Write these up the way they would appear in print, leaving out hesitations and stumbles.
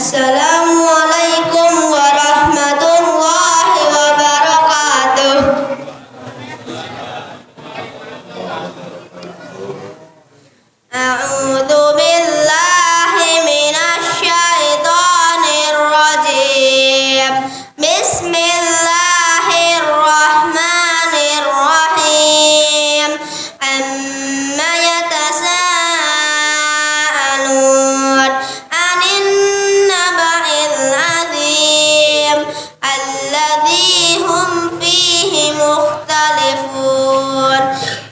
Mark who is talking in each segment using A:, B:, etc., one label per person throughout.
A: Assalamualaikum warahmatullahi wabarakatuh. A'udzu billahi minasy syaithanir rajim. Bismillahirrahmanirrahim. Amma yatasaalun 'anin naba'il 'adzim alladzi hum fihi mukhtalifun.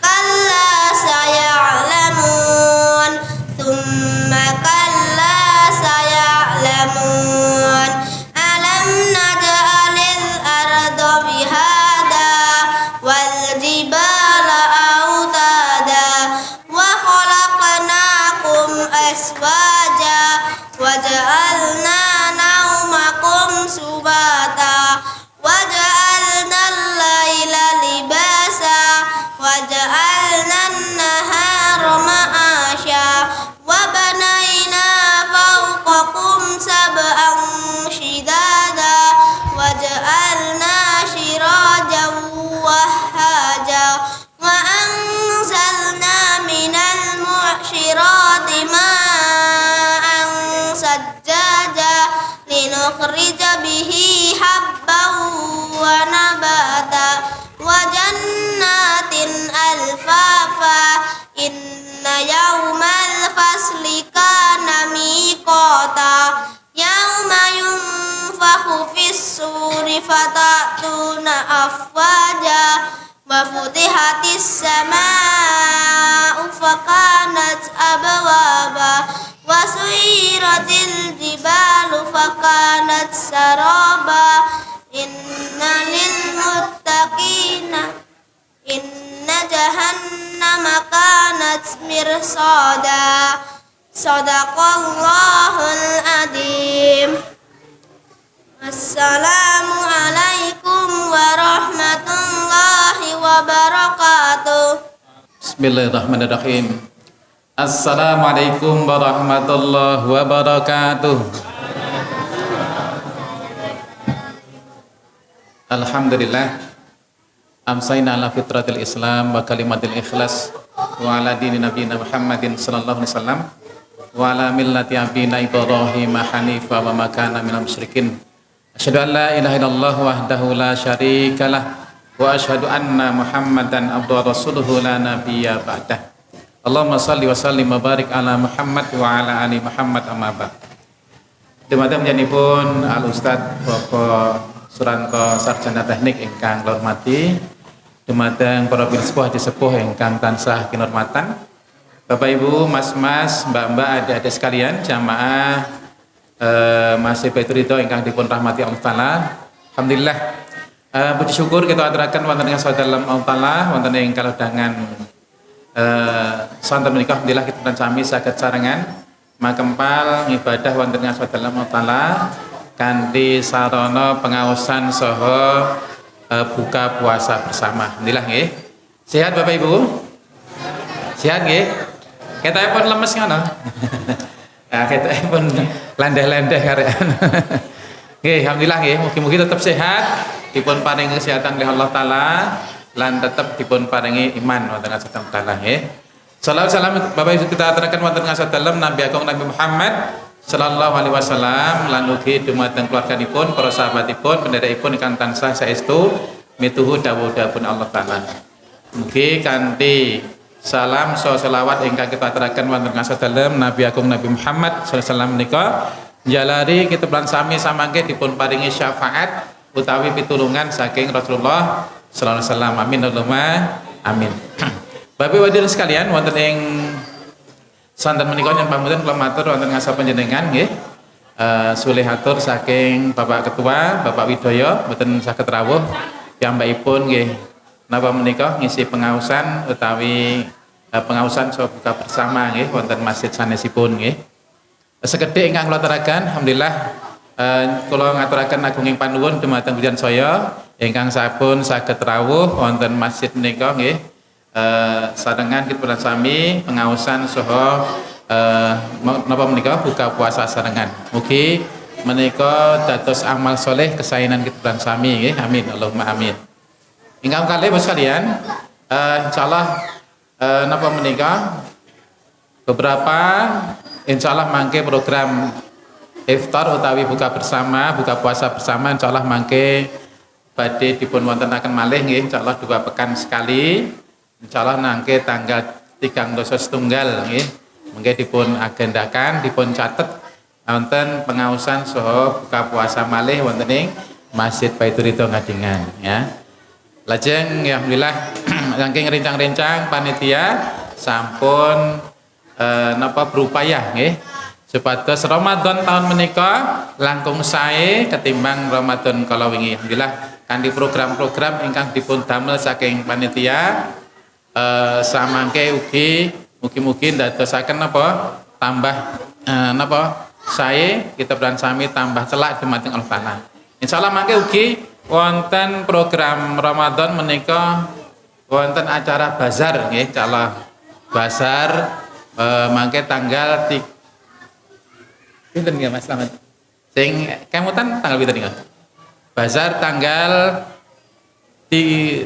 A: Kalla saya'lamun thumma kalla saya'lamun. Alam naj'alil arda bihada wal jibala autada wa khalaqnakum aswaja wa ja'alna naumakum subata wa ja'alna al-laila libasa wa ja'alna an-nahara ma'asya wa banayna fawqakum sab'an shidada wa ja'alna sirajan wahhaja wa anzalna minal mu'syirati ma'an sajjaja linukhrija bihi habban wa nabata wa jannatin alfafa. Inna yawmal fasli kana miqata yawma yunfakhu fis-suri fatatuna afwaja wa futihatis samaa'u fakanat abwaba wa suyiratil jibalu fakanat saraba. Inna lil muttaqina inna jahannama kanat mirsada. Sadaqallahul adzim. Assalamualaikum warahmatullahi wabarakatuh.
B: Bismillahirrahmanirrahim. Assalamualaikum warahmatullahi wabarakatuh. Alhamdulillah. Amsayna ala fitratil Islam wa kalimatil ikhlas wa ala dini nabiyina Muhammadin sallallahu alaihi wasallam wa ala millati abina Ibrahim hanifa wa ma kana minal musyrikin. Asyhadu an la ilaha illallah wahdahu la syarikalah wa asyhadu anna Muhammadan abduhu wa rasuluhu la nabiyya ba'dah. Allahumma shalli wa sallim wa barik ala Muhammad wa ala ali Muhammad amma ba'd. Dumateng panjenenganipun Al Ustaz Bapak Suranto Sarjana Teknik ingkang kula hormati, dumateng para pinsepuh disepuh ingkang tansah kinurmatan, Bapak Ibu, Mas-mas, Mbak-mbak, adik-adik sekalian, jamaah Masjid Baitur Ridho ingkang dipun rahmati Allah Taala. Alhamdulillah, puji syukur kita aturaken wonten ing sadalem Allah Taala, wonten ing kalodhangan santen menika alhamdulillah kita sami saged sarengan makempal ngibadah wonten ing sadalem Allah Taala kanthi sarana pengaosan saha buka puasa bersama. Alhamdulillah nggih. Sehat Bapak Ibu? Sehat nggih? Ketokipun lemes ngono. Nah, ketokipun landeh-landeh karekan. Nggih, alhamdulillah nggih, mugi-mugi tetap sehat, dipun paringi kesehatan oleh Allah taala lan tetap dipun paringi iman wonten Allah taala nggih. Shalawat salam Bapak Ibu kita aturaken wonten ngasadalem Nabi Agung Nabi Muhammad sallallahu alaihi wasallam lan ugi dumateng keluarganipun, para sahabatipun, pendherekipun ingkang tansah saestu mituhu dawuh-dawuhipun Allah taala. Mugi kanthi salam saha selawat ingkang kita aturaken wonten ngasadalem Nabi Agung Nabi Muhammad sallallahu alaihi wasallam menika jalari kita lan sami samangke dipun paringi syafaat utawi pitulungan saking Rasulullah sallallahu alaihi wasallam. Amin Allahumma amin. Bapak Ibu hadirin sekalian, wonten ing santen menika yen pamunten kula matur wonten ngasah panjenengan nggih. Sulih atur saking Bapak Ketua, Bapak Widoyo mboten saged rawuh piyambakipun nggih napa menika ngisi pengaosan utawi pengaosan saha buka bersama nggih wonten masjid sanesipun nggih. Sekedhik ingkang kula aturaken alhamdulillah kula ngaturaken agunging panuwun dumateng panjenengan saya ingkang sampun saged rawuh wonten masjid menika nggih. Sarengan kita sami pengaosan saha napa menika buka puasa sarengan. Mugi menika dados amal soleh kesaenan kita sami nggih. Amin Allahumma amin. Ingkang kalih Bapak sekalian, insyaallah napa menika beberapa insyaallah mangke program iftar utawi buka bersama, buka puasa bersama insyaallah mangke badhe dipun wontenaken malih nggih insyaallah 2 pekan sekali. Insyaallah nangke tanggal 3 setunggal nggih. Mangke dipun agendakan, dipun catet wonten pengaosan saha buka puasa malih wonten ing Masjid Baitur Ridho Ngadingan ya. Lajeng ya alhamdulillah saking rencang-rencang panitia sampun napa berupaya nggih supados Ramadan tahun menika langkung sae ketimbang Ramadan kala wingi. Alhamdulillah kanthi program-program ingkang dipun damel saking panitia samangke ugi mugi-mugi ndadosaken napa tambah napa sae kita bersami tambah celak dumateng Allah Taala. Insyaallah mangke ugi wonten program Ramadan menika wonten acara bazar nggih insyaallah. Bazar mangke tanggal pinten nggih Mas Slamet? Sing kemutan tanggal pinten niku? Bazar tanggal di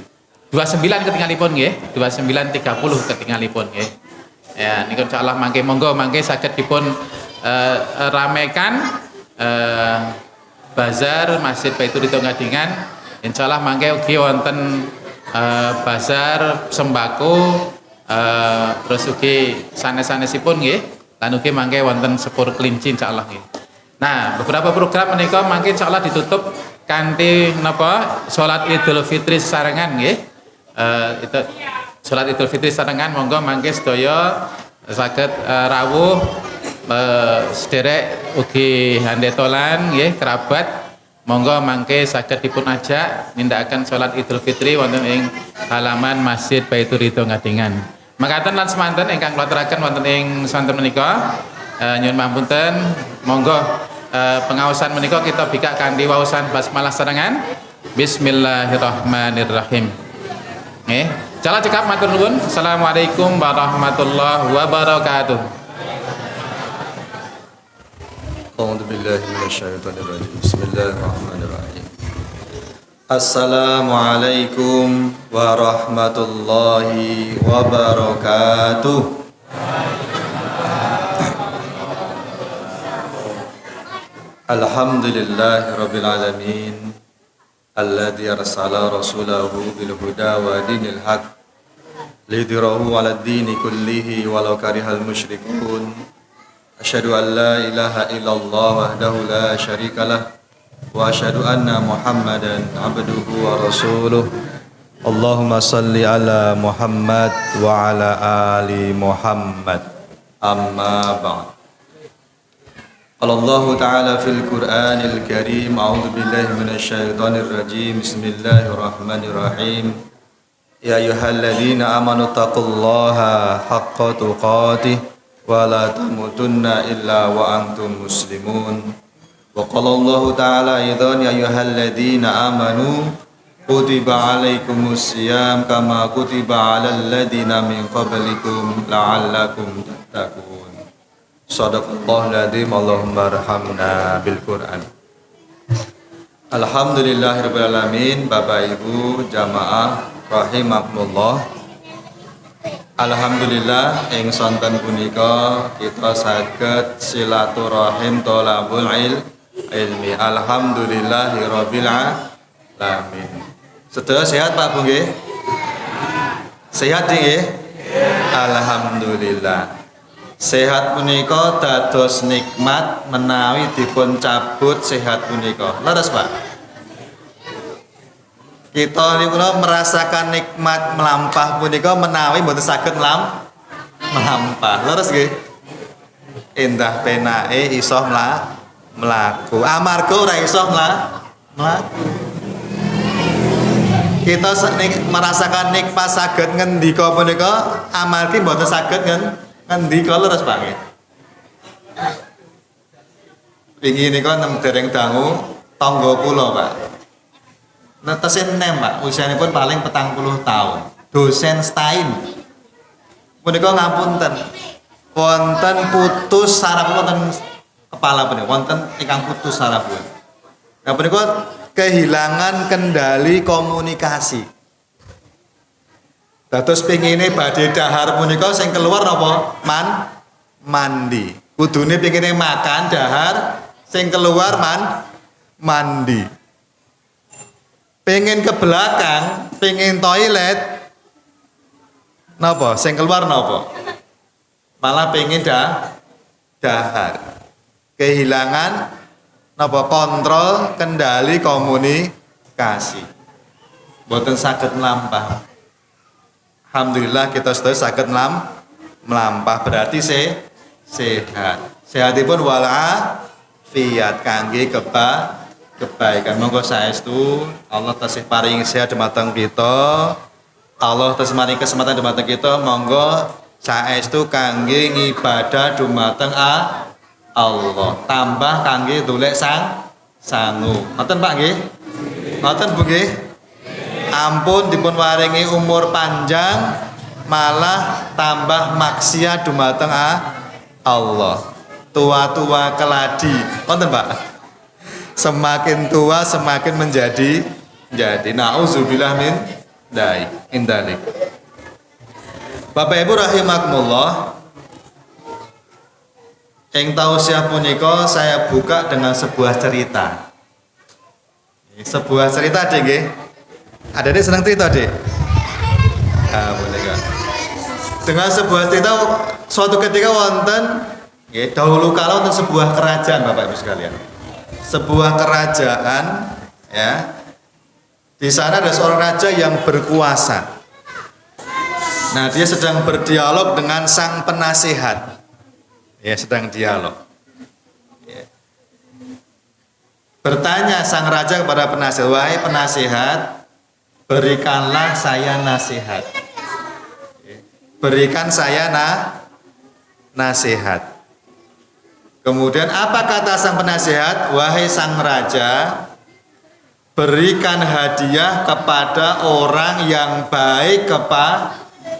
B: 29 ketingalipun nggih, 29.30 ketingalipun nggih. Ya niku insyaallah mangke monggo mangke saged dipun ramekan bazar Masjid Baitur Ridho Ngadingan. Insyaallah mangke ugi wonten bazar sembako terus ugi sanes-sanesipun nggih. Lan ugi mangke wonten sepur kelinci insyaallah nggih. Nah, beberapa program menika mangke insyaallah ditutup kanthi napa salat Idul Fitri sesarengan nggih. Itu salat Idul Fitri sesarengan monggo mangke sedaya saged rawuh sederek ugi handetolan nggih kerabat monggo mangke saged dipun ajak nindakaken salat Idul Fitri wonten ing halaman Masjid Baitur Ridho Ngadingan. Makaten lan semanten ingkang klaturaken wonten ing santen menika nyuwun pamunten monggo pengaosan menika kita bikak kanthi waosan basmalah sesarengan. Bismillahirrahmanirrahim. Nggih, jala cekap matur nuwun. Assalamualaikum warahmatullahi wabarakatuh.
C: A'udzu billahi minasyaitonir rajim. Bismillahirrahmanirrahim. Assalamualaikum warahmatullahi wabarakatuh. Alhamdulillahirabbil alamin alladzi arsala rasulahu bil huda wa dinil haq lidhirahu 'alad dini kullihi walau karihal musyrikun. Asyhadu an la ilaha illallah wahdahu la syarikalah wa asyhadu anna Muhammadan abduhu wa rasuluh. Allahumma salli ala Muhammad wa ala ali Muhammad. Amma ba'd. Qala Allah ta'ala fil Qur'anil Karim, a'udzu billahi minasyaitonir rajim. Bismillahirrahmanirrahim. Ya ayyuhalladzina amanu taqullaha haqqa tuqatih wa la tamutunna illa wa antum muslimun. Wa qala Allah ta'ala aidan ya ayyuhalladzina amanu kutiba alaikumus syiyam kama kutiba alal ladzina min qablikum la'allakum tattaqun. Shadaqallahul adzim. Allahumma arhamna bil Qur'an. Alhamdulillahirabbil alamin. Bapak Ibu jamaah rahimakumullah. Alhamdulillah ing sonten punika kita saged silaturahim thalabul ilmi. Alhamdulillahirabbil alamin. Sedaya sehat Pak Bu nggih? Sehat nggih? Alhamdulillah. Sehat punika dados nikmat menawi dipun cabut sehat punika. Leres Pak? Kita niku merasakan nikmat melampah punika menawi mboten saged melampah. Leres nggih? Endah penake iso mlaku. Amarga ora iso mlaku. Kita merasakan nikmat saged ngendika punika amargi mboten saged ngendika. Leres Pak nggih. Wingi nika dereng dangu tangga kula Pak. Netesen nem Pak, usianipun paling 40 tahun. Dosen STAIN. Punika ngapunten. Wonten putus saraf wonten kepala punika wonten ingkang putus sarafipun. Nah punika kehilangan kendali komunikasi. Dados pengine badhe dahar punika sing keluar napa? Mandi. Kudune pengine makan dahar sing keluar mandi. Pengen ke belakang, pengen toilet napa? Sing keluar napa? Malah pengen dahar. Kehilangan napa? Kontrol kendali komunikasi. Mboten saged mlampah. Alhamdulillah kita sudah saged melampah berarti sehat. Sehatipun walafiat kangge kebaikan. Monggo saestu Allah tasih paring sehat dumateng kita. Allah tasih maring kesempatan dumateng kita. Monggo saestu kangge ngibadah dumateng Allah. Tambah kangge dolek sangu. Ngoten Pak nggih? Ngoten Bu nggih? Ampun dipun waringi umur panjang malah tambah maksiat dumateng Allah. Tua-tua keladi. Wonten Pak? Semakin tua semakin menjadi nauzubillah min dalik. Bapak Ibu rahimakumullah. Ing tausiah punika saya buka dengan sebuah cerita. Sebuah cerita nggih. Ada senang cerita dek? Boleh kan? Dengan sebuah cerita suatu ketika wonten, dahulu kala wonten sebuah kerajaan Bapak Ibu sekalian. Sebuah kerajaan, ya. Di sana ada seorang raja yang berkuasa. Nah dia sedang berdialog dengan sang penasehat. Ya sedang dialog. Ya. Bertanya sang raja kepada penasehat, wahai penasehat, berikanlah saya nasihat. Berikan saya nasihat. Kemudian apa kata sang penasehat? Wahai sang raja, berikan hadiah kepada orang yang baik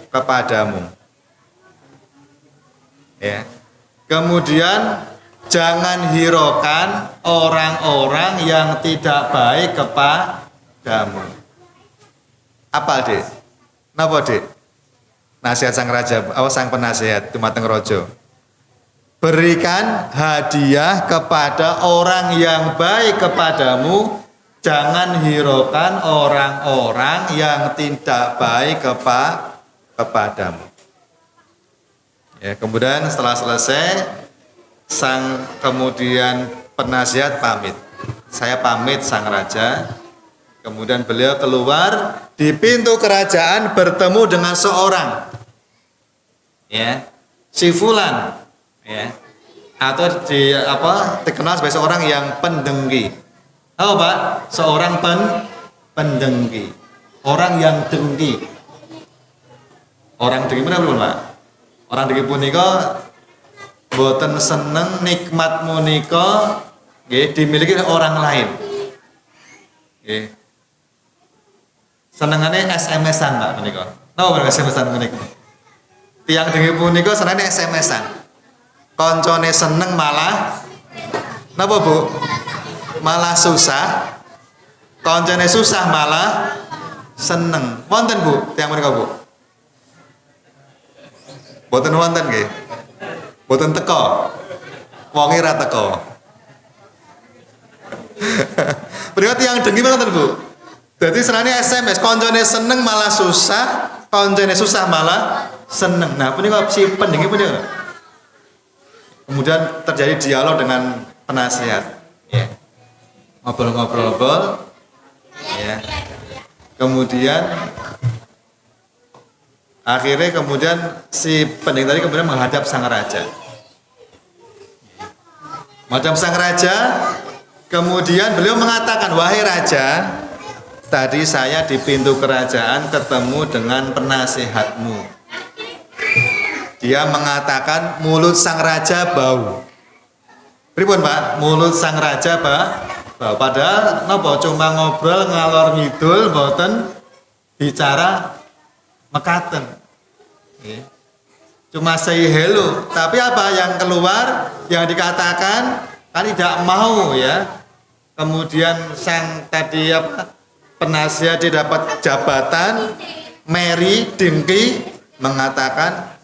C: kepadamu. Ya. Kemudian jangan hiraukan orang-orang yang tidak baik kepadamu. Apa dek? Napa dek? Nasihat sang raja, sang penasehat dumateng raja. Berikan hadiah kepada orang yang baik kepadamu, jangan hiraukan orang-orang yang tidak baik kepadamu. Ya, kemudian setelah selesai, sang kemudian penasihat pamit. Saya pamit sang raja. Kemudian beliau keluar di pintu kerajaan bertemu dengan seorang, ya, si Fulan, ya, atau dikenal sebagai seorang yang pendengki. Tahu Pak? Seorang pendengki, orang yang dengki. Orang dengki mana belum Pak? Orang dengki punika boten seneng nikmat punika dimiliki oleh orang lain. Senengane SMS-an Pak menika. Napa menika SMS-an menika? Tiang dengki punika senengane SMS-an. Koncone seneng malah napa Bu? Malah susah. Koncone susah malah seneng. Wonten Bu tiang menika Bu? Boten wonten nggih. Boten teko. Wonge ra teko. Menika tiang dengki wonten Bu? Jadi senane SMS, koncone seneng malah susah, koncone susah malah seneng. Nah, punika si pendengki punika. Kemudian terjadi dialog dengan penasehat. Ya. Ngobrol-ngobrol. Ya. Kemudian akhirnya si pendengki tadi kemudian menghadap sang raja. Menghadap sang raja, kemudian beliau mengatakan, wahai raja, tadi saya di pintu kerajaan ketemu dengan penasehatmu. Dia mengatakan mulut sang raja bau. Pripun Pak? Mulut sang raja bau. Padahal napa cuma ngobrol ngalor ngidul mboten bicara mekaten. Cuma say hello, tapi apa yang keluar, yang dikatakan kan tidak mau ya. Kemudian sang tadi apa penasihat dia dapat jabatan, Mary Dengki mengatakan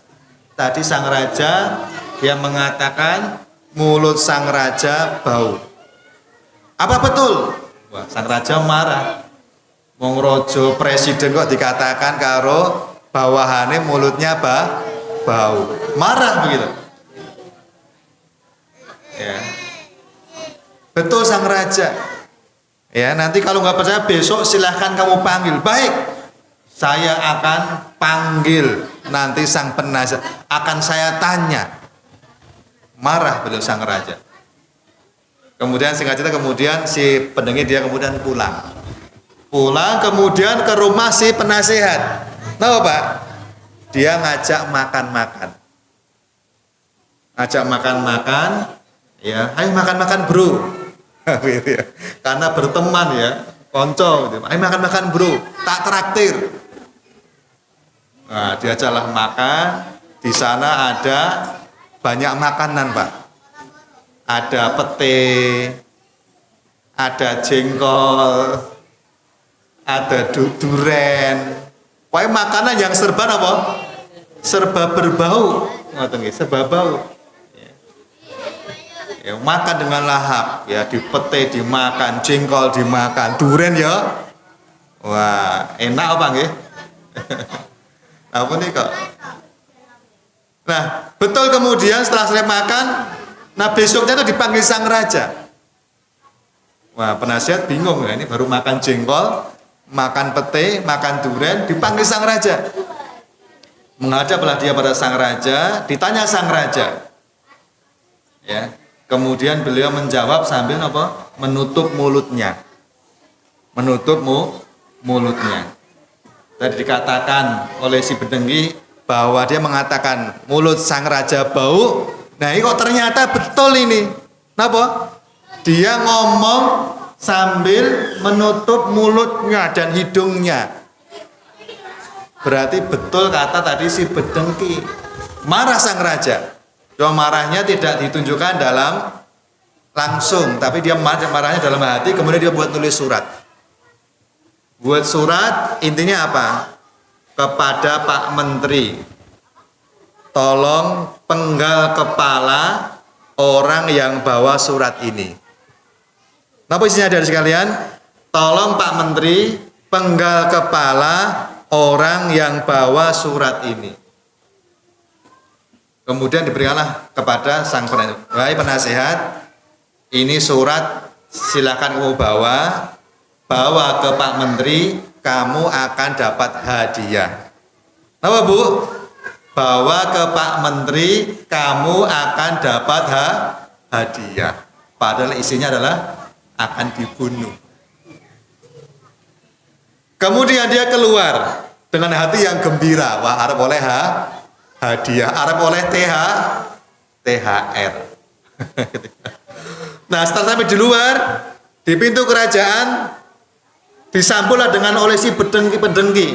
C: tadi sang raja yang mengatakan mulut sang raja bau. Apa betul? Wah, sang raja marah. Wong raja presiden kok dikatakan karo bawahane mulutnya bau. Marah begitu. Ya. Betul sang raja. Ya, nanti kalau nggak percaya besok silahkan kamu panggil. Baik, saya akan panggil nanti sang penasihat. Akan saya tanya. Marah betul sang raja. Kemudian singkat cerita kemudian si pendengki dia kemudian pulang. Pulang kemudian ke rumah si penasihat. Tahu Pak? Dia ngajak makan-makan. Ngajak makan-makan, ya, ayo makan-makan bro. Gitu ya. Karena berteman ya, konco gitu. Ayo makan-makan bro, tak traktir. Nah, diajaklah makan. Di sana ada banyak makanan Pak. Ada pete, ada jengkol, ada duren. Pokoknya makanan yang serba apa? Serba berbau. Serba bau. Ya, makan dengan lahap, ya, di pete dimakan, jengkol dimakan, duren ya. Wah, enak apa nggih? Apa nih kok? Nah, betul kemudian setelah selesai makan, nah besoknya itu dipanggil sang raja. Wah, penasihat bingung ya, ini baru makan jengkol, makan pete, makan duren, dipanggil sang raja. Menghadaplah dia pada sang raja, ditanya sang raja. Ya. Kemudian beliau menjawab sambil apa? Menutup mulutnya. Menutup mulutnya. Tadi dikatakan oleh si pendengki bahwa dia mengatakan mulut sang raja bau. Nah, ini kok ternyata betul ini. Kenapa? Dia ngomong sambil menutup mulutnya dan hidungnya. Berarti betul kata tadi si pendengki. Marah sang raja. Cuma marahnya tidak ditunjukkan dalam langsung, tapi dia marahnya dalam hati, kemudian dia buat tulis surat. Buat surat intinya apa? Kepada Pak Menteri, tolong penggal kepala orang yang bawa surat ini. Apa isinya dari sekalian? Tolong Pak Menteri penggal kepala orang yang bawa surat ini. Kemudian diberikanlah kepada sang penasihat. Wahai penasihat, ini surat silakan kamu bawa ke Pak Menteri, kamu akan dapat hadiah. Apa Bu? Bawa ke Pak Menteri, kamu akan dapat hadiah. Padahal isinya adalah akan dibunuh. Kemudian dia keluar dengan hati yang gembira. Wah, harap oleh hadiah, Arab oleh THR. Nah, setelah sampai di luar, di pintu kerajaan, disambutlah dengan oleh si pendengki.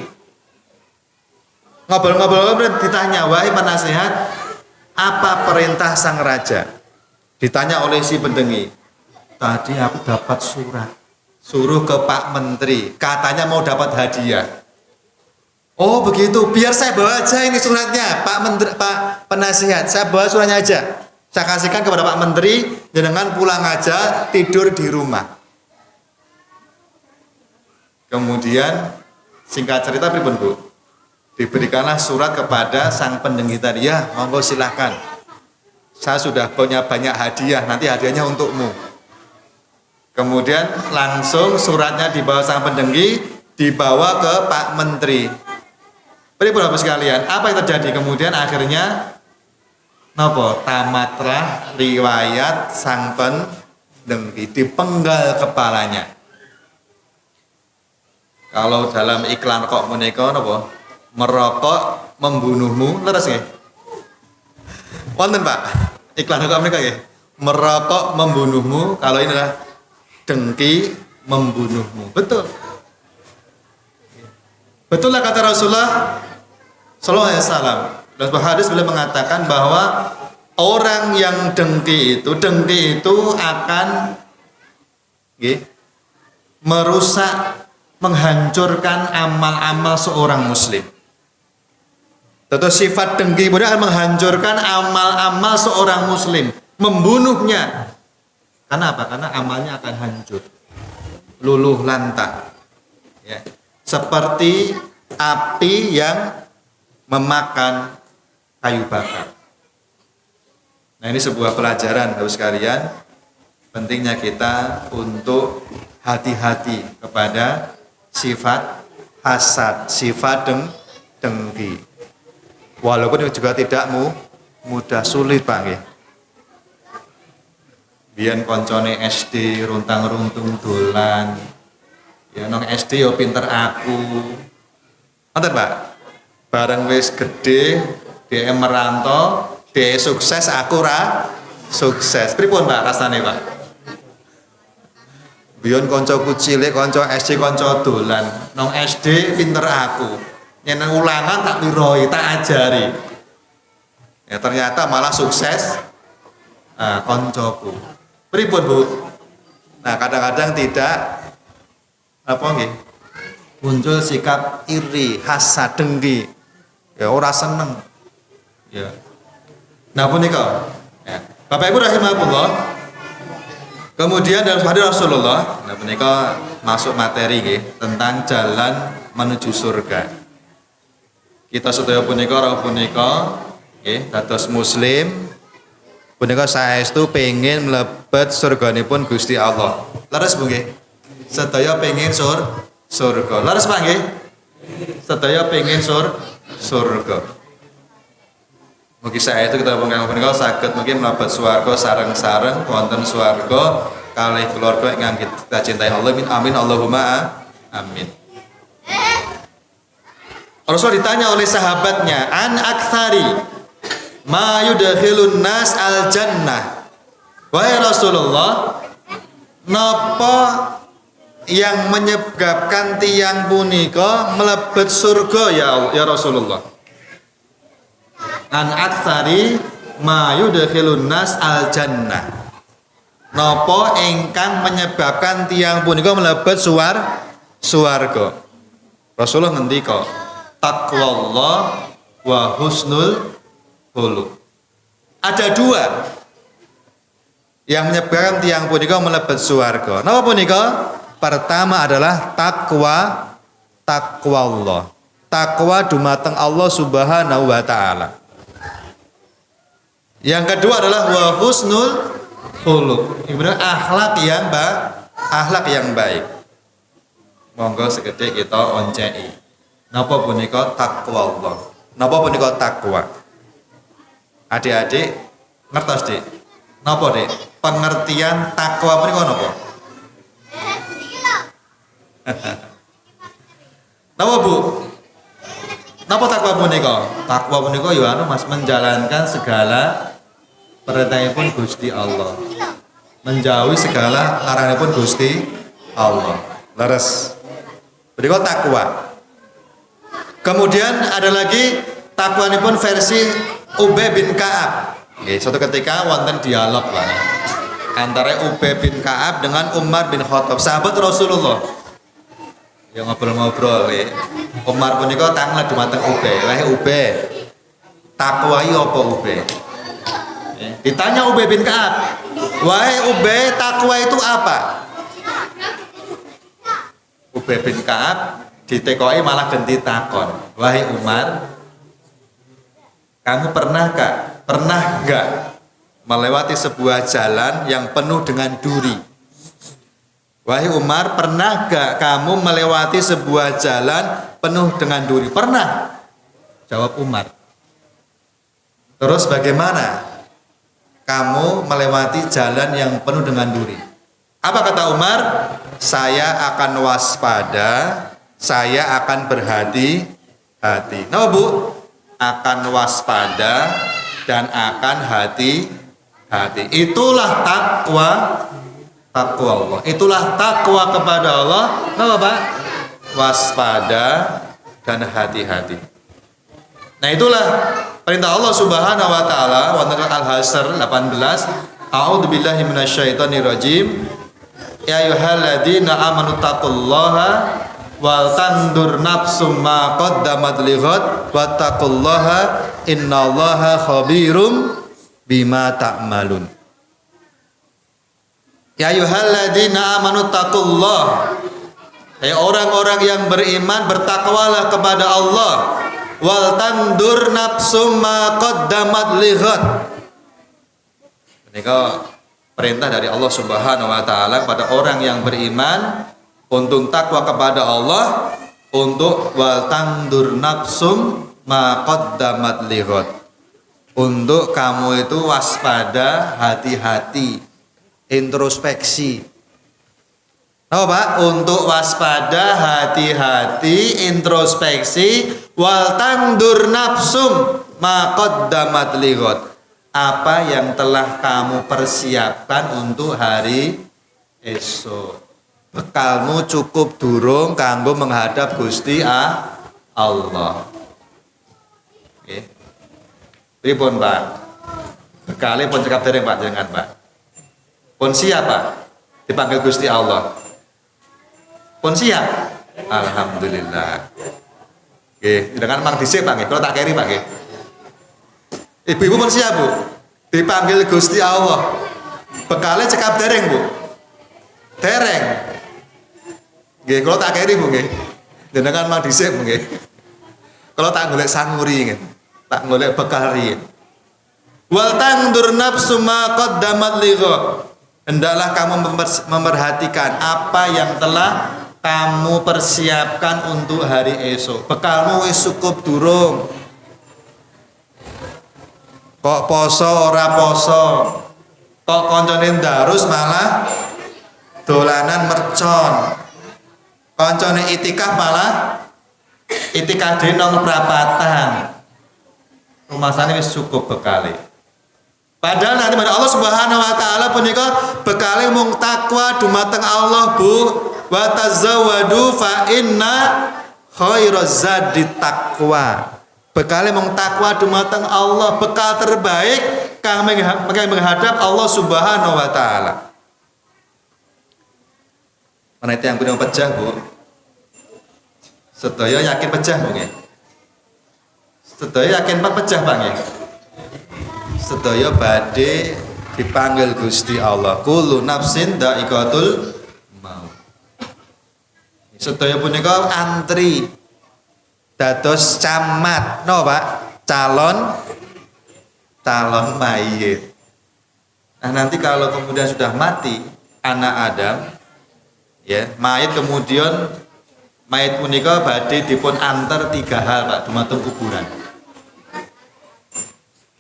C: Ngobrol-ngobrol ditanya, wahai penasihat, apa perintah sang raja? Ditanya oleh si pendengki. Tadi aku dapat surat, suruh ke Pak Menteri, katanya mau dapat hadiah. Oh begitu, biar saya bawa aja ini suratnya, Pak Menteri, Pak Penasihat, saya bawa suratnya aja. Saya kasihkan kepada Pak Menteri, dengan pulang aja, tidur di rumah. Kemudian singkat cerita pripun Bu? Diberikanlah surat kepada sang pendengki tadi, ya monggo silahkan. Saya sudah punya banyak hadiah, nanti hadiahnya untukmu. Kemudian langsung suratnya dibawa sang pendengki, dibawa ke Pak Menteri. Pripun Bapak sekalian, apa yang terjadi? Kemudian akhirnya tamatlah riwayat sang pendengki, dipenggal kepalanya. Kalau dalam iklan kok menika merokok membunuhmu, leres nggih? Wonten Pak, iklan kok menika nggih. Merokok membunuhmu, kalau ini adalah dengki membunuhmu. Betul. Betullah kata Rasulullah sallallahu alaihi wasallam, Dalam sebuah hadis beliau mengatakan bahwa orang yang dengki itu akan merusak, menghancurkan amal-amal seorang muslim. Tentu sifat dengki kemudian akan menghancurkan amal-amal seorang muslim, membunuhnya. Karena apa? Karena amalnya akan hancur, luluh lantak. Ya. Seperti api yang memakan kayu bakar. Nah, ini sebuah pelajaran Bapak sekalian, pentingnya kita untuk hati-hati kepada sifat hasad, sifat dengki. Walaupun juga tidak mudah, sulit Pak nggih. Biyen koncone SD runtang-runtung dolan. Ya nang SD yo pinter aku. Ngoten Pak. Bareng wis gede, dia merantau, dia sukses, aku ra sukses. Pripun Pak rasane Pak? Biyen kancaku cilik, kanca SD, kanca dolan. Nang SD pinter aku. Yen ulangan tak wiroi, tak ajari. Ya ternyata malah sukses kancaku. Pripun Bu? Nah, kadang-kadang tidak muncul sikap iri, hasad, dengki. Ya ora seneng. Ya. Nah punika, ya. Bapak Ibu rahimahullah. Kemudian dalam hadis Rasulullah, nah punika masuk materi nggih tentang jalan menuju surga. Kita sedaya punika nggih dados muslim punika saestu pengin mlebet surganipun Gusti Allah. Leres Bu nggih? Sedaya pengin surga. Leres Pak nggih? Sedaya pengin surga. Mugi saestu kita punika saged mungkin mlebet swarga sareng-sareng wonten swarga kalih keluarga ingkang kita cintai Allah. Amin Allahumma amin. Rasul ditanya oleh sahabatnya, an aktsari ma yudkhilun nas al jannah. Wahai Rasulullah, napa yang menyebabkan tiang punika mlebet surga ya Rasulullah? An aktsari ma yudkhilun nas al jannah. Napa ingkang menyebabkan tiang punika mlebet swarga? Rasulullah ngendika, taqwallah wa husnul khuluq. Ada dua yang menyebabkan tiang punika mlebet swarga. Napa punika? Pertama adalah takwa Allah. Takwa dumateng Allah Subhanahu wa taala. Yang kedua adalah wa husnul khuluq. Ini akhlak yang baik. Monggo sekedhik kita onceki. Napa punika takwa Allah? Napa punika takwa? Adik-adik ngertos Dik? Napa Dik? Pengertian takwa punika napa? Napa Bu? Napa takwa punika? Takwa punika ya Mas menjalankan segala perintahipun Gusti Allah. Menjauhi segala laranganipun Gusti Allah. Leres. Punika takwa. Kemudian ada lagi takwanipun versi Ubay bin Ka'ab. Nggih, suatu ketika wonten dialog Pak. Antara Ubay bin Ka'ab dengan Umar bin Khattab, sahabat Rasulullah. Ya ngobrol-ngobrol nggih. Umar punika tanglet dumateng Ubay. Wahai Ubay, takwa iki apa Ubay? Ditanya Ubay bin Ka'ab, "Wahai Ubay, takwa itu apa?" Ubay bin Ka'ab ditekoki malah ganti takon. "Wahai Umar, kamu pernah enggak melewati sebuah jalan yang penuh dengan duri?" Wahai Umar, pernah enggak kamu melewati sebuah jalan penuh dengan duri? Pernah. Jawab Umar. Terus bagaimana kamu melewati jalan yang penuh dengan duri? Apa kata Umar? Saya akan waspada, saya akan berhati-hati. Nah Bu, akan waspada dan akan hati-hati. Itulah takwa Allah. Itulah takwa kepada Allah. Nah Pak, waspada dan hati-hati. Nah itulah perintah Allah Subhanahu wa taala wonten Al-Hasyr 18. A'udzubillahi minasyaitonirrajim. Ya ayyuhalladzina amanu taqullaha wal tandur nafsum ma qaddamat lighad wattaqullaha innallaha khabirum bima ta'malun. Ya ayyuhalladzina amanu taqullaha. Hai orang-orang yang beriman, bertakwalah kepada Allah. Wal tandur nafsum ma qaddamat lighad. Menika perintah dari Allah Subhanahu wa taala kepada orang yang beriman untuk takwa kepada Allah, untuk wal tandur nafsum ma qaddamat lighad. Untuk kamu itu waspada, hati-hati, introspeksi. Oh Pak, untuk waspada, hati-hati, introspeksi, wal tandur nafsum ma qaddamat lighad. Apa yang telah kamu persiapkan untuk hari esok. Bekalmu cukup durung kanggo menghadap Gusti Allah. Nggih. Pripun Pak? Bekale pun cekap dereng Pak jenengan Pak. Pun siap Pak dipanggil Gusti Allah. Pun siap? Alhamdulillah. Oke, dengan mang dhisik Pak nggih, kalau tak keri Pak nggih. Ibu-ibu pun siap Bu? Dipanggil Gusti Allah. Bekale cekap dereng Bu? Dereng. Nggih, kalau tak keri Bu nggih. Dengan mang dhisik Bu nggih. Kalau tak golek sanguri nggih. Tak golek bekal riyin. Wal tandur nafsu ma qaddamat lighad. Hendaklah kamu memperhatikan apa yang telah kamu persiapkan untuk hari esok. Bekalmu wis cukup durung. Kok poso ora poso. Kok koncone ndarus malah dolanan mercon. Koncone itikaf malah itikaf dhewe nang prapatan. Rumasane wis cukup bekale. Padahal nanti pada Allah Subhanahu wa taala punika bekale mung takwa dumateng Allah Bu. Wa tazawwadu fa inna khairaz zadi taqwa. Bekale mung takwa dumateng Allah, bekal terbaik kang menghadap Allah Subhanahu wa taala. Menawi yang punya pecah Bu. Sedaya yakin pecah Bu nggih. Sedaya yakin pecah Pak nggih. Sedaya badhe dipanggil Gusti Allah. Kullu nafsin dha'iqatul maut. Sedaya punika antri dados camat, no Pak, calon mayit. Nah nanti kalau kemudian sudah mati anak Adam, ya mayit kemudian mayit punika badhe dipun antar 3 hal Pak dumateng kuburan.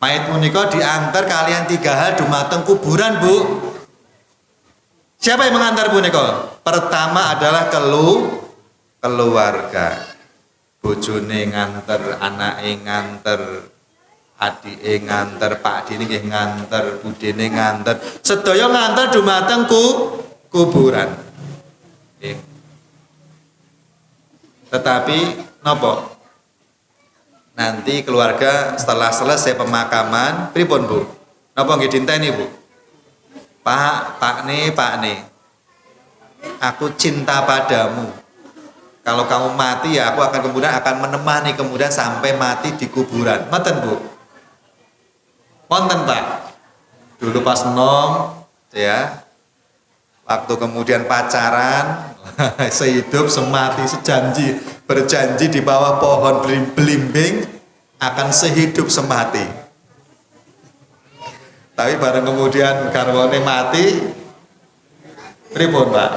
C: Mayit punika diantar kalian 3 hal dumateng kuburan Bu. Siapa yang mengantar punika? Pertama adalah keluarga. Bojone nganter, anake nganter, adike nganter, Pak Dene nggih nganter, budene nganter, sedaya nganter dumateng kuburan. Nggih. Tetapi napa? Nanti keluarga setelah selesai pemakaman, pripun Bu? Napa nggih dinteni Bu? Pak ne, aku cinta padamu. Kalau kamu mati ya aku akan kemudian menemani kemudian sampai mati di kuburan. Mboten Bu? Wonten Pak. Dulu pas nom ya. Waktu kemudian pacaran, sehidup semati sejanji, berjanji di bawah pohon belimbing akan sehidup semati. Tapi bareng kemudian garwane mati, pripun Pak?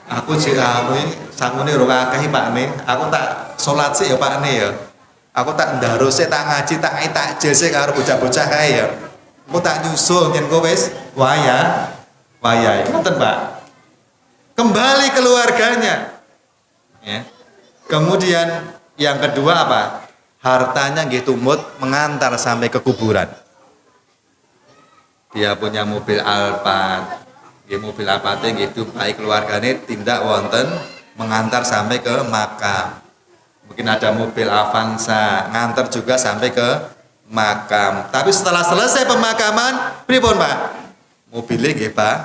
C: Aku sik sangune rong akeh Pak ne. Aku tak salat sik ya Pak ne ya. Aku tak ndaruse tak ngaji tak takjil sik karo bocah-bocah kae ya. Aku tak nyusul yen kowe wis wayahe. Ngoten Pak. Kembali keluarganya. Ya. Kemudian yang kedua apa? Hartanya nggih tumut mengantar sampai ke kuburan. Dia punya mobil Alphard. Nggih mobil Alphard nggih baik keluargane tindak wonten mengantar sampai ke makam. Mungkin ada mobil Avanza nganter juga sampai ke makam. Tapi setelah selesai pemakaman, pripun Pak? Mobilnya nggih Pak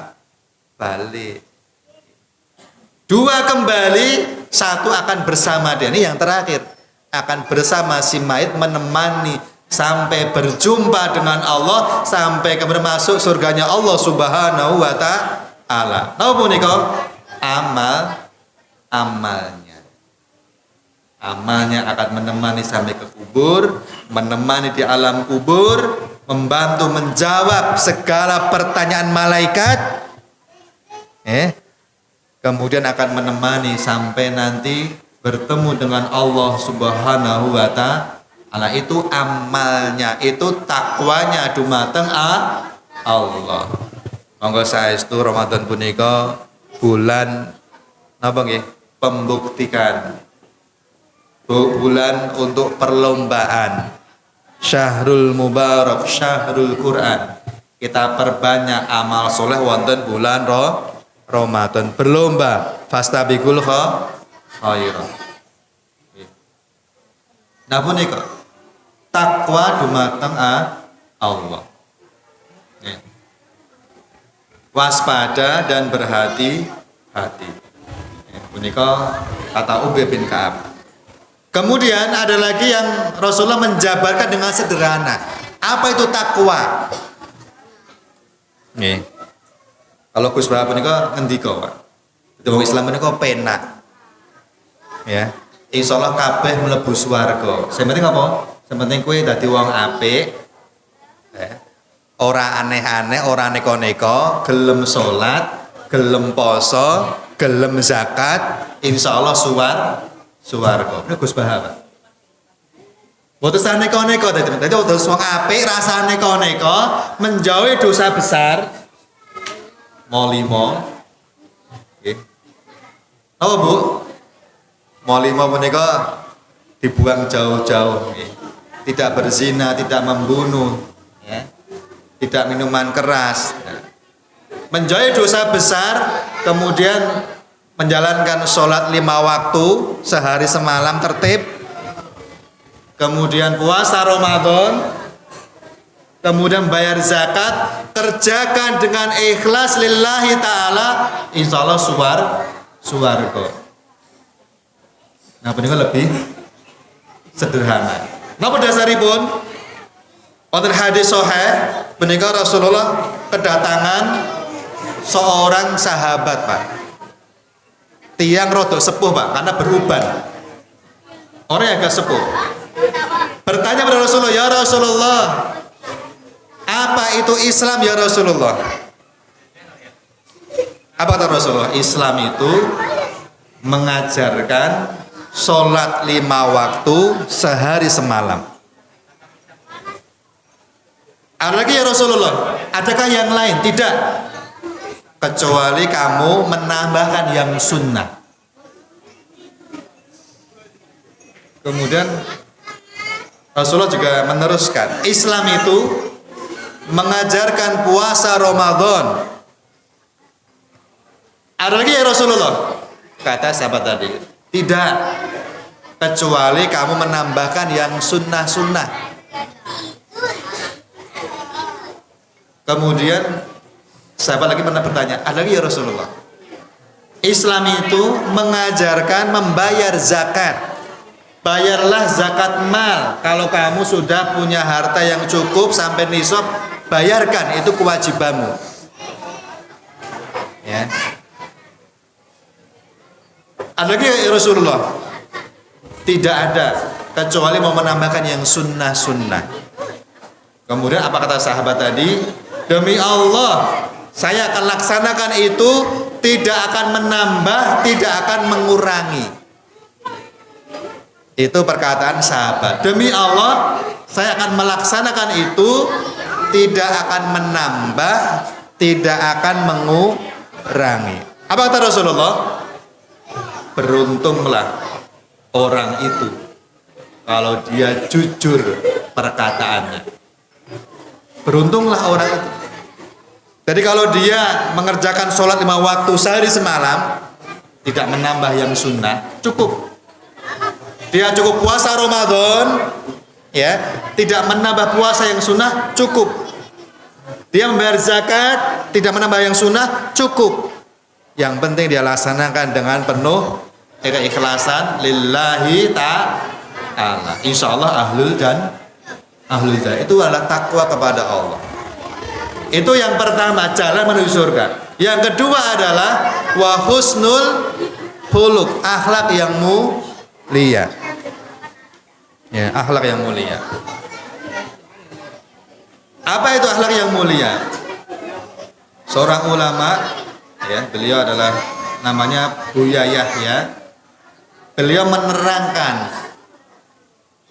C: balik. Dua kembali, satu akan bersama dia. Ini yang terakhir. Akan bersama si mayit menemani sampai berjumpa dengan Allah, sampai kemudian masuk surganya Allah Subhanahu wa taala. Napa punika? Amalnya akan menemani sampai ke kubur, menemani di alam kubur, membantu menjawab segala pertanyaan malaikat. Kemudian akan menemani sampai nanti bertemu dengan Allah Subhanahu wa taala. Itu amalnya, itu takwanya dumateng Allah. Monggo saestu Ramadan punika bulan napa nggih? Pembuktikan. Bulan untuk perlombaan. Syahrul Mubarak, Syahrul Quran. Kita perbanyak amal soleh wonten bulan Ramadan, berlomba fastabiqul khairat. Nah punika takwa dumateng Allah. Waspada dan berhati-hati. Punika kata Ubay bin Ka'ab. Kemudian ada lagi yang Rasulullah menjabarkan dengan sederhana. Apa itu takwa? Nih. Kalau Gus Bapak punika ngendika, Pak. Wong Islam punika penak. Ya. Insyaallah kabeh mlebu swarga. Sing penting apa? Sing penting kowe dadi wong apik. Ya. Ora aneh-aneh, ora neko-neko, gelem salat, gelem poso, gelem zakat, insyaallah swarga. Ini Gus Bapak. Boten sak neko-neko dadi terus wong apik rasane neko-neko, menjauhi dosa besar. Molimo, apa Bu? Molimo menika dibuang jauh-jauh, tidak berzina, tidak membunuh, tidak minuman keras, menjauhi dosa besar, kemudian menjalankan sholat 5 waktu sehari semalam tertib, kemudian puasa Ramadan, kemudian bayar zakat, kerjakan dengan ikhlas lillahi ta'ala, insyaallah swarga. Nah, ini lebih sederhana. Napa dasaripun? Wonten hadis sahih, menika Rasulullah kedatangan seorang sahabat, Pak. Tiang rada sepuh, Pak, karena beruban. Orang yang agak sepuh. Bertanya pada Rasulullah, "Ya Rasulullah, apa itu Islam ya Rasulullah?" Apa kata Rasulullah? Islam itu mengajarkan sholat 5 waktu sehari semalam. Ada lagi ya Rasulullah? Adakah yang lain? Tidak. Kecuali kamu menambahkan yang sunnah. Kemudian Rasulullah juga meneruskan, Islam itu mengajarkan puasa Ramadan. Ada lagi ya Rasulullah? Kata sahabat tadi, tidak, kecuali kamu menambahkan yang sunnah-sunnah. Kemudian sahabat lagi pernah bertanya, ada lagi ya Rasulullah? Islam itu mengajarkan membayar zakat. Bayarlah zakat mal. Kalau kamu sudah punya harta yang cukup sampai nisab, bayarkan, itu kewajibanmu. Ya. Ada lagi ya Rasulullah? Tidak ada, kecuali mau menambahkan yang sunnah-sunnah. Kemudian apa kata sahabat tadi? Demi Allah, saya akan laksanakan itu, tidak akan menambah, tidak akan mengurangi. Itu perkataan sahabat. Demi Allah, saya akan melaksanakan itu, tidak akan menambah, tidak akan mengurangi. Apa kata Rasulullah? Beruntunglah orang itu kalau dia jujur perkataannya. Beruntunglah orang itu. Jadi kalau dia mengerjakan sholat 5 waktu sehari semalam, tidak menambah yang sunnah, cukup. Dia cukup puasa Ramadan, ya, tidak menambah puasa yang sunnah, cukup. Dia membayar zakat, tidak menambah yang sunnah, cukup. Yang penting dia laksanakan dengan penuh keikhlasan lillahi ta'ala. Insyaallah ahlul jannah. Itu adalah takwa kepada Allah. Itu yang pertama, jalan menuju surga. Yang kedua adalah wa husnul khuluq, akhlak yang mulia. Ya, akhlak yang mulia. Apa itu akhlak yang mulia? Seorang ulama, ya, beliau adalah namanya Buya Yahya. Beliau menerangkan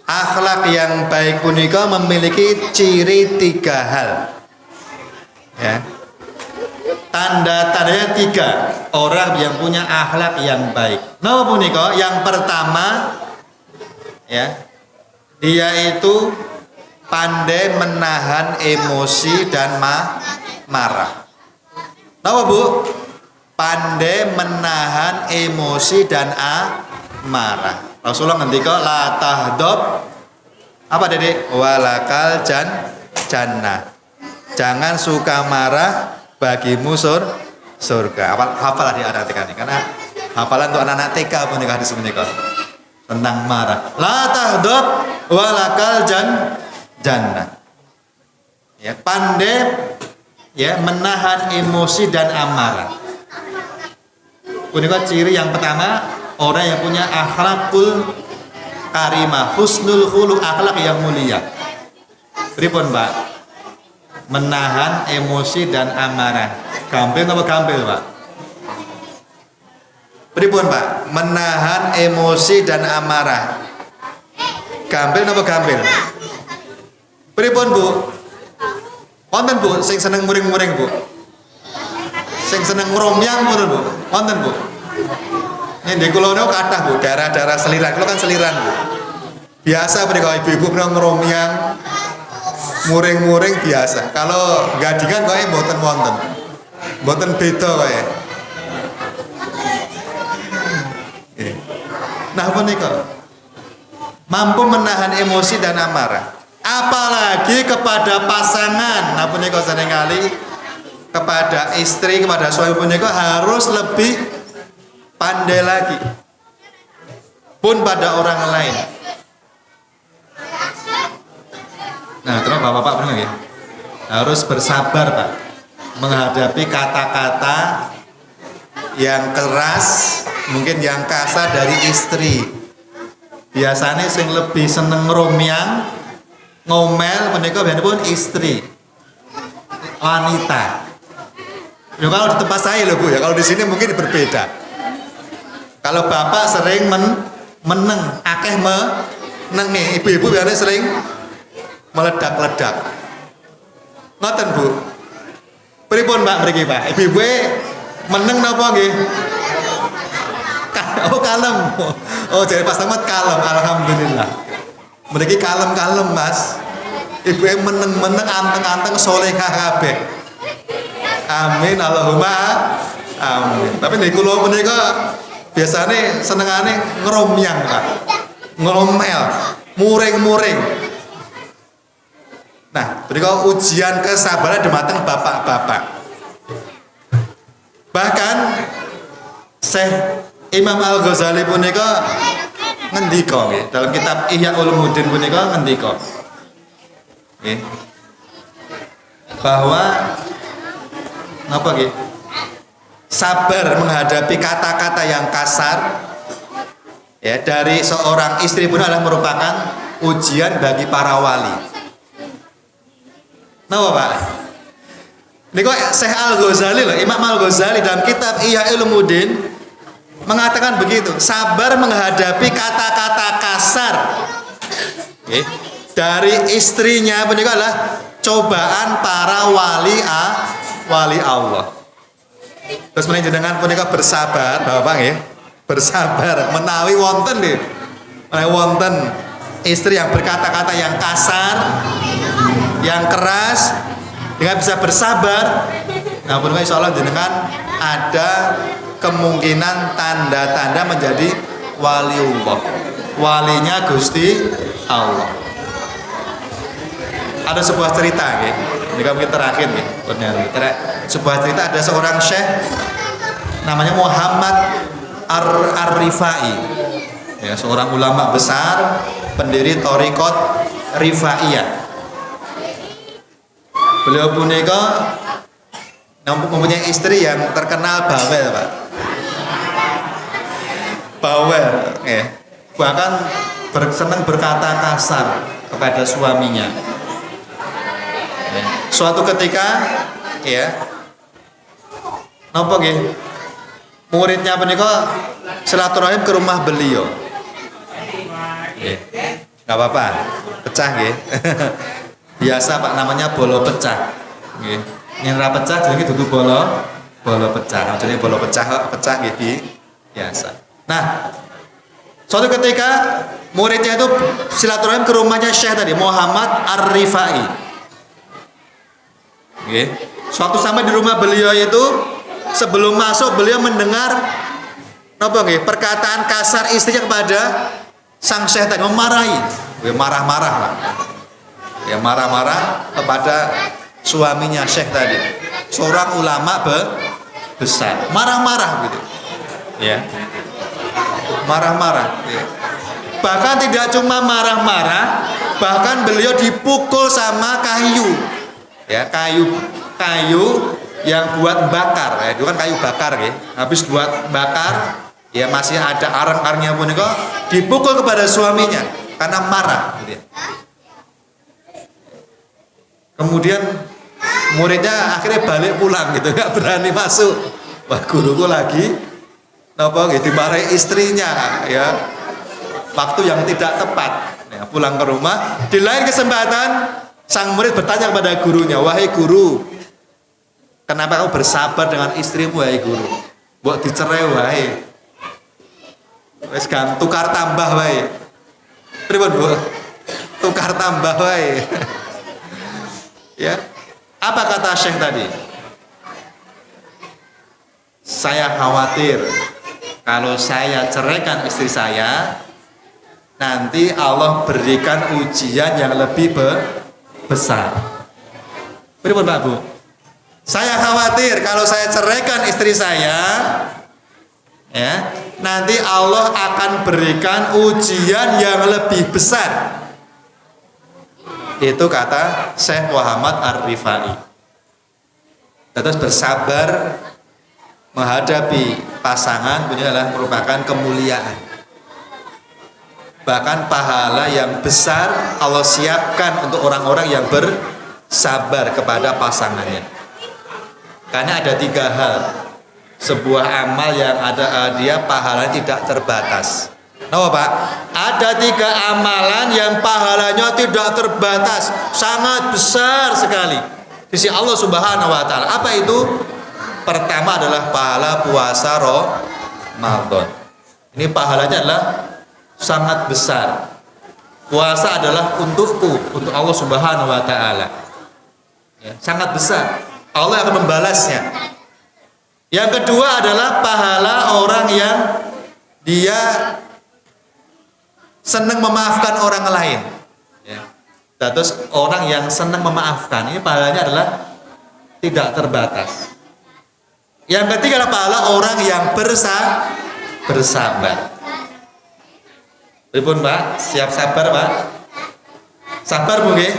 C: akhlak yang baik punika memiliki ciri 3 hal. Ya. Tanda-tandanya 3 orang yang punya akhlak yang baik. Napa punika? Yang pertama, ya, dia itu pandai menahan emosi dan marah. Napa Bu? Pandai menahan emosi dan marah. Rasulullah ngendika la tahdab apa Dedek? Walakal jannah. Jangan suka marah, bagimu surga. Hafal diartikan ini karena hafalan untuk anak-anak TK pun hadis menika tentang marah. La tahdab walakal jannah. Ya, pandai, ya, menahan emosi dan amarah. Punika ciri yang pertama, orang yang punya akhlakul karimah, husnul khuluq, akhlak yang mulia. Pripun, Pak? Menahan emosi dan amarah. Gampil apa gampil, Pak? Pripun, Pak? Menahan emosi dan amarah. Gampil apa gampil? Pripun, Bu? Wonten, Bu, sing seneng muring-muring, Bu. Sing seneng ngromyang ngono, Bu. Wonten, Bu. Ini kula niku kathah, Bu, daerah-daerah Seliran. Kula kan Seliran, Bu. Biasa menika ibu-ibu ngromyang, muring-muring biasa. Kalau gadingan kowe mboten wonten. Mboten beda kowe. Nah, punika mampu menahan emosi dan amarah. Apalagi kepada pasangan. Nah, punika seringkali kepada istri, kepada suami punika harus lebih pandai lagi. Pun pada orang lain. Nah, terus Bapak-bapak benar ya? Harus bersabar, Pak, menghadapi kata-kata yang keras, mungkin yang kasar dari istri. Biasanya sing lebih seneng ngromyang, ngomel menika pun istri, wanita. Ya, kalau di tempat saya loh, Bu, ya, kalau di sini mungkin berbeda. Kalau bapak sering meneng, akeh menenge, ibu-ibu biasanya sering meledak-ledak. Ngoten, Bu. Pripun, Mbak, mriki, Pak? Ibu-ibu meneng napa nggih? Oh, kalem. Oh, jadi pas tamat kalem, alhamdulillah. Mriki kalem-kalem, Mas. Ibu meneng-meneng, anteng-anteng, solehah kabeh. Amin, Allahumma amin. Tapi nek kula menika biasane senengane ngromyang, Pak. Ngomel, muring-muring. Nah, menika ujian kesabaran dumateng bapak-bapak. Bahkan Syekh Imam Al-Ghazali punika ngendika nggih dalam kitab Ihya Ulumuddin punika ngendika nggih bahwa napa nggih sabar menghadapi kata-kata yang kasar ya dari seorang istri pun adalah merupakan ujian bagi para wali. Napa, Pak? Niku Syekh Al-Ghazali loh, Imam Al-Ghazali dalam kitab Ihya Ulumuddin mengatakan begitu, sabar menghadapi kata-kata kasar dari istrinya punika adalah cobaan para wali Allah. Terus menjenengan punika bersabar, Bapak nggih. Bersabar menawi wonten nggih. Menawi wonten istri yang berkata-kata yang kasar, yang keras, dengan bisa bersabar. Nah, punika insyaallah jenengan ada kemungkinan tanda-tanda menjadi waliullah. walinya Gusti Allah. Ada sebuah cerita nggih. Ini mungkin terakhir nggih. Sebuah cerita ada seorang syekh namanya Muhammad Ar-Rifai. Ya, seorang ulama besar, pendiri Thariqat Rifaiyah. Beliau punika mempunyai istri yang terkenal bawel, Pak. Bawel, ya. Bahkan senang berkata kasar kepada suaminya. Ya. Suatu ketika, ya, napa nggih? Muridnya punika silaturahim ke rumah beliau. Ya. Enggak apa-apa, pecah nggih. Biasa Pak, namanya bolo pecah. Nggih. Yen ra pecah jenenge dudu bolo pecah. Jenenge bolo pecah nggih biasa. Nah, suatu ketika muridnya itu silaturahim ke rumahnya Syekh tadi, Muhammad Ar-Rifai. Nggih. Suatu sampai di rumah beliau itu, sebelum masuk beliau mendengar napa nggih? Perkataan kasar istrinya kepada sang Syekh tadi, memarahi. Marah-marah lah. Ya marah-marah kepada suaminya Syekh tadi, seorang ulama besar, marah-marah gitu, ya, marah-marah. Ya. Bahkan tidak cuma marah-marah, bahkan beliau dipukul sama kayu, ya kayu yang buat bakar, ya, itu kan kayu bakar, ya, habis buat bakar, ya masih ada arang-arangnya pun kok dipukul kepada suaminya karena marah, gitu ya. Kemudian muridnya akhirnya balik pulang gitu, nggak berani masuk. Wah, guruku lagi napa gitu dimarahi istrinya, ya. Waktu yang tidak tepat. Ya, pulang ke rumah, di lain kesempatan sang murid bertanya kepada gurunya, "Wahai guru, kenapa kamu bersabar dengan istrimu, wahai guru? Mbok dicerai wae. Wis gan tukar tambah wae." Pripun, Bu? Tukar tambah wae. Ya, apa kata Syekh tadi? Saya khawatir kalau saya ceraikan istri saya, nanti Allah berikan ujian yang lebih besar. Pripun Pak Bu? Saya khawatir kalau saya ceraikan istri saya, ya, nanti Allah akan berikan ujian yang lebih besar. Itu kata Syekh Muhammad Ar-Rifai. Terus bersabar menghadapi pasangan adalah merupakan kemuliaan. Bahkan pahala yang besar Allah siapkan untuk orang-orang yang bersabar kepada pasangannya. Karena ada 3 hal. Sebuah amal yang ada dia pahalanya tidak terbatas. Nah, Pak, ada 3 amalan yang pahalanya tidak terbatas, sangat besar sekali di sisi Allah Subhanahu wa taala. Apa itu? Pertama adalah pahala puasa Ramadan. Ini pahalanya adalah sangat besar. Puasa adalah untukku, untuk Allah Subhanahu wa taala. Ya, sangat besar. Allah akan membalasnya. Yang kedua adalah pahala orang yang dia senang memaafkan orang lain, ya. Terus orang yang senang memaafkan ini pahalanya adalah tidak terbatas. Yang ketiga adalah pahala orang yang bersabar. Pripun Pak? Siap sabar Pak? Sabar mungkin.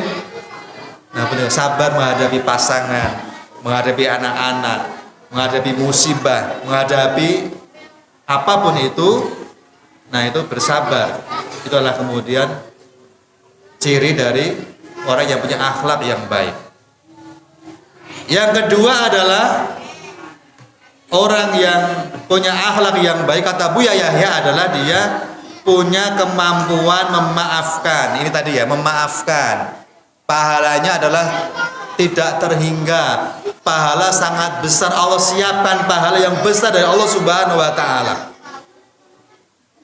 C: Nah benar, sabar menghadapi pasangan, menghadapi anak-anak, menghadapi musibah, menghadapi apapun itu. Nah itu bersabar. Itu adalah kemudian ciri dari orang yang punya akhlak yang baik. Yang kedua adalah orang yang punya akhlak yang baik, kata Buya Yahya, adalah dia punya kemampuan memaafkan. Ini tadi ya, memaafkan. Pahalanya adalah tidak terhingga. Pahala sangat besar. Allah siapkan pahala yang besar dari Allah Subhanahu wa taala.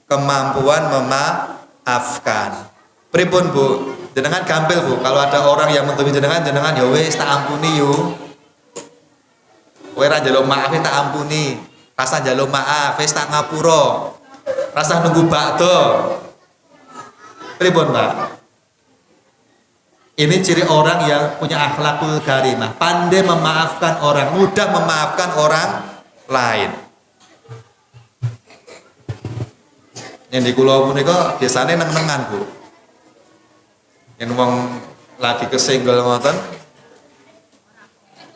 C: Kemampuan memaafkan. Pripun Bu? Jenengan gampil Bu, kalau ada orang yang menutupi jenengan ya wis tak ampuni yo. Kowe ra njaluk maaf tak ampuni. Rasa njaluk maaf wis tak ngapura. Rasa nunggu bakdo. Pripun, Pak? Ini ciri orang yang punya akhlakul karimah, pandai memaafkan orang, mudah memaafkan orang lain. Yang di kula punika biasane neng-nengan, Bu. Yen wong lagi kesenggol ngoten,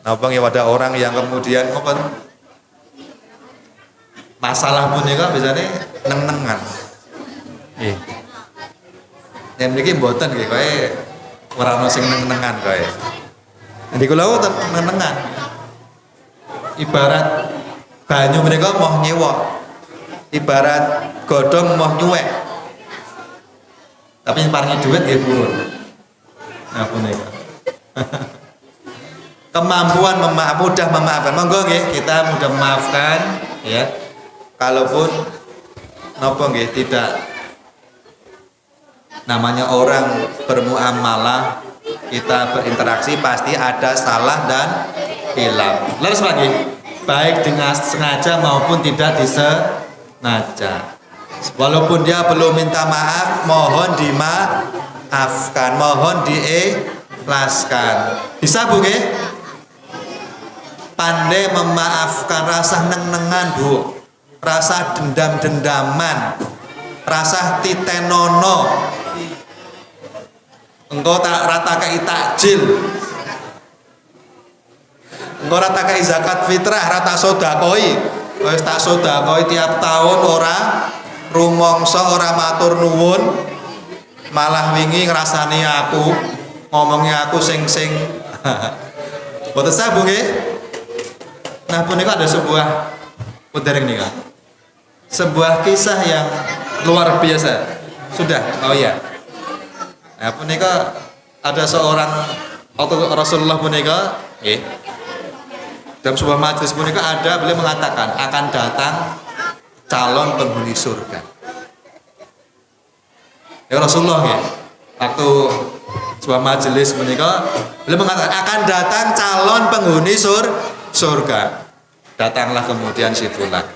C: napa nggih ada orang yang kemudian ngoten masalah punika biasane neng-nengan. Nggih. Yang mriki mboten nggih kowe ora ono sing neng-nengan kowe. Nek kula ngoten neng-nengan. Ibarat banyu menika moh nyewok. Ibarat godhong moh nyuwek. Tapi paringi dhuwit nggih purun. Nah punika. Kemampuan mudah memaafkan. Monggo nggih kita mudah memaafkan ya. Kalaupun napa nggih tidak namanya orang bermuamalah, kita berinteraksi pasti ada salah dan hilaf. Lalu lagi, baik dengan sengaja maupun tidak disengaja. Walaupun dia belum minta maaf, mohon dimaafkan, mohon diikhlaskan. Bisa Bu nggih? Pandai memaafkan, rasa neng-nengan Bu, rasa dendam-dendaman, rasa titenono. Engkau tak rata kei takjil, engkau rata kei zakat fitrah, rata sodakoi, wis tak sodakoi tiap tahun ora rumongso ora matur nuwun, malah wingi ngrasani aku, ngomongnya aku sing boten sabu nggih. Nah punika ada sebuah pudereng nika, sebuah kisah yang luar biasa. Sudah, oh iya. Nah punika ada seorang Rasulullah punika, dalam sebuah majelis punika ada beliau mengatakan akan datang calon penghuni surga. Ya Rasulullah ya, waktu sebuah majelis punika beliau mengatakan akan datang calon penghuni surga. Datanglah kemudian si fulan.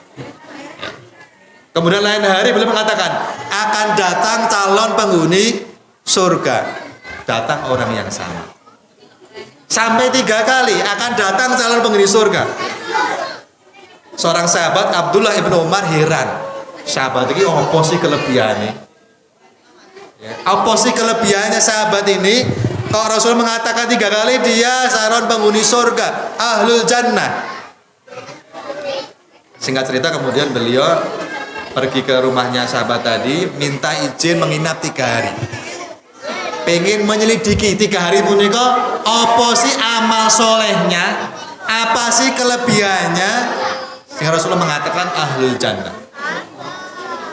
C: Kemudian lain hari beliau mengatakan akan datang calon penghuni surga. Datang orang yang sama. Sampai 3 kali akan datang calon penghuni surga. Seorang sahabat Abdullah ibnu Umar heran. Sahabat ini apa sih kelebihannya? Apa sih kelebihannya sahabat ini? Kok Rasul mengatakan 3 kali dia calon penghuni surga, ahlul jannah. Singkat cerita kemudian beliau pergi ke rumahnya sahabat tadi, minta izin menginap 3 hari. Pengen menyelidiki 3 hari punika apa sih amal solehnya, apa sih kelebihannya, sehingga Rasulullah mengatakan ahlul jannah.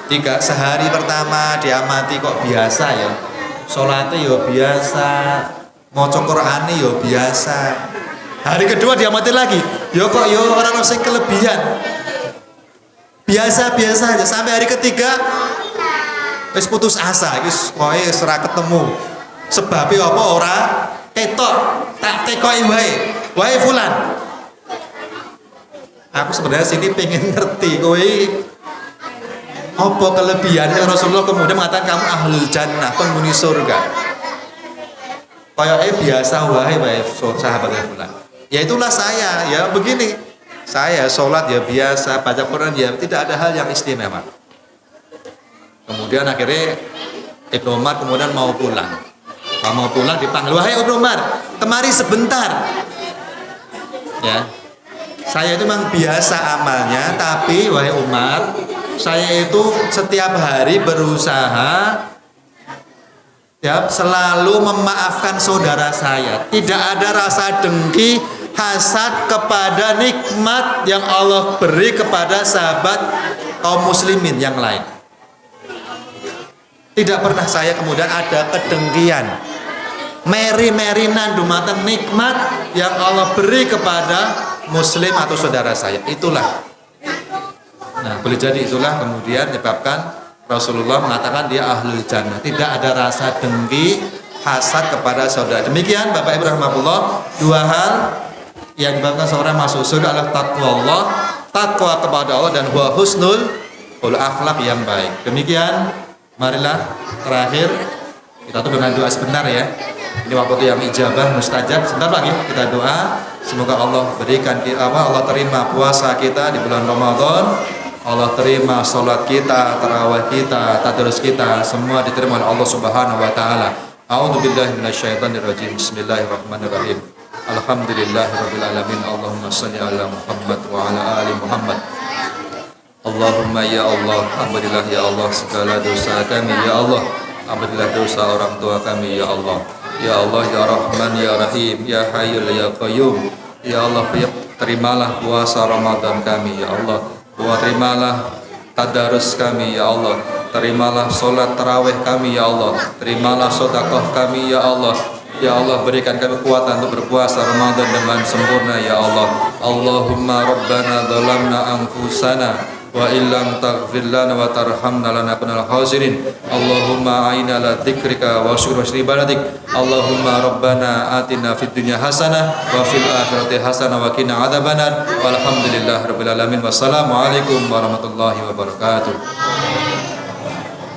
C: 3 sehari pertama diamati kok biasa ya, sholatnya ya biasa, maca Qur'ane ya biasa. Hari kedua diamati lagi, ya kok ya orang sing kelebihan, biasa-biasa aja. Sampai hari ketiga wis putus asa, wis kowe wis ora ketemu. Sebabnya apa ora ketok, tak tekoki wae fulan. Aku sebenarnya sini pengen ngerti kowe apa kelebihannya Rasulullah kemudian mengatakan kamu ahlul jannah, penghuni surga. Kayaknya biasa wae sahabat fulan. Ya itulah saya, ya begini. Saya sholat ya biasa, baca Quran ya tidak ada hal yang istimewa. Kemudian akhirnya Ibnu Umar kemudian mau pulang. Mau pulang dipanggil, wahai Ibnu Umar, kemari sebentar. Ya, saya itu memang biasa amalnya, tapi wahai Umar, saya itu setiap hari berusaha ya selalu memaafkan saudara saya. Tidak ada rasa dengki, hasad kepada nikmat yang Allah beri kepada sahabat kaum muslimin yang lain. Tidak pernah saya kemudian ada kedengkian, meri-merinan dumateng nikmat yang Allah beri kepada muslim atau saudara saya. Itulah. Nah, boleh jadi itulah kemudian menyebabkan Rasulullah mengatakan dia ahlul jannah. Tidak ada rasa dengki, hasad kepada saudara. Demikian Bapak Ibu rahmatullah, 2 hal yang menyebabkan seorang masuk surga adalah takwa Allah, takwa kepada Allah, dan husnul akhlak yang baik. Demikian, marilah terakhir Kita tutup dengan doa sebentar ya. Ini waktu yang ijabah mustajab. Sebentar lagi kita doa. Semoga Allah berikan Allah terima puasa kita di bulan Ramadan. Allah terima salat kita, tarawih kita, tadarus kita, semua diterima oleh Allah Subhanahu wa taala. A'udzubillahi minasyaitonirrajim. Bismillahirrahmanirrahim. Alhamdulillahirabbil alamin. Allahumma shalli ala Muhammad wa ala ali Muhammad. Allahumma ya Allah, ampunilah ya Allah segala dosa kami ya Allah. Ampunilah dosa orang tua kami ya Allah. Ya Allah ya Rahman ya Rahim ya Hayyul ya Qayyum. Ya Allah, terimalah puasa Ramadan kami ya Allah. Terimalah tadarus kami ya Allah. Terimalah solat tarawih kami ya Allah. Terimalah sedekah kami ya Allah. Ya Allah, berikan kami kekuatan untuk berpuasa Ramadan dengan sempurna ya Allah. Allahumma rabbana dhalamna anfusana wa illam taghfir lana wa tarhamna lanakunal khasirin. Allahumma a'inna ala dzikrika wa syukri ibadatik. Allahumma rabbana atina fid dunya hasanah wa fil akhirati hasanah wa qina adzabannar. Walhamdulillahirabbil alamin. Wassalamu alaikum warahmatullahi wabarakatuh.